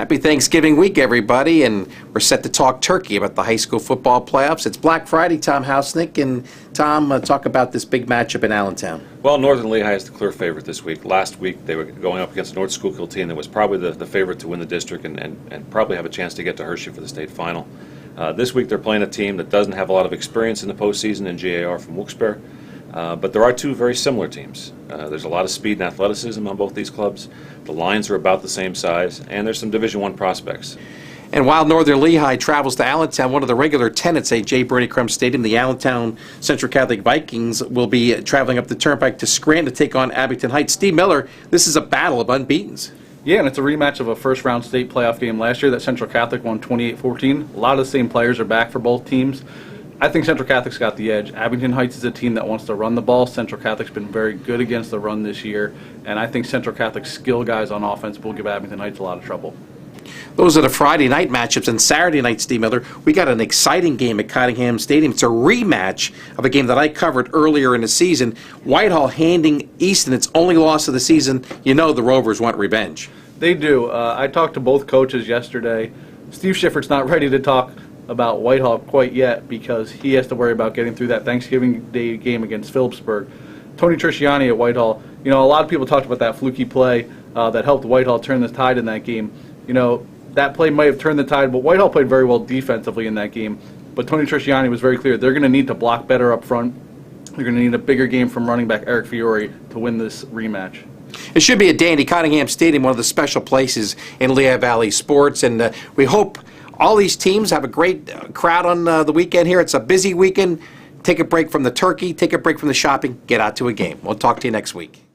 Happy Thanksgiving week, everybody, and we're set to talk turkey about the high school football playoffs. It's Black Friday. Tom Housenick and Tom, talk about this big matchup in Allentown. Well, Northern Lehigh is the clear favorite this week. Last week they were going up against a North Schuylkill team that was probably the favorite to win the district and probably have a chance to get to Hershey for the state final. This week they're playing a team that doesn't have a lot of experience in the postseason in GAR from Wilkes-Barre. But there are two very similar teams. There's a lot of speed and athleticism on both these clubs. The lines are about the same size, and there's some Division I prospects. And while Northern Lehigh travels to Allentown, one of the regular tenants at J. Bernie Crum Stadium, the Allentown Central Catholic Vikings, will be traveling up the Turnpike to Scranton to take on Abington Heights. Steve Miller, this is a battle of unbeatens. Yeah, and it's a rematch of a first-round state playoff game last year that Central Catholic won 28-14. A lot of the same players are back for both teams. I think Central Catholic's got the edge. Abington Heights is a team that wants to run the ball. Central Catholic's been very good against the run this year, and I think Central Catholic's skill guys on offense will give Abington Heights a lot of trouble. Those are the Friday night matchups. And Saturday night, Steve Miller, we got an exciting game at Cottingham Stadium. It's a rematch of a game that I covered earlier in the season. Whitehall handing Easton its only loss of the season. You know the Rovers want revenge. They do. I talked to both coaches yesterday. Steve Schiffert's not ready to talk about Whitehall quite yet because he has to worry about getting through that Thanksgiving Day game against Phillipsburg. Tony Trisciani at Whitehall, a lot of people talked about that fluky play that helped Whitehall turn the tide in that game. That play might have turned the tide, but Whitehall played very well defensively in that game. But Tony Trisciani was very clear. They're going to need to block better up front. They're going to need a bigger game from running back Eric Fiore to win this rematch. It should be a dandy. Cottingham Stadium, one of the special places in Lehigh Valley sports, and we hope all these teams have a great crowd on the weekend here. It's a busy weekend. Take a break from the turkey, take a break from the shopping, get out to a game. We'll talk to you next week.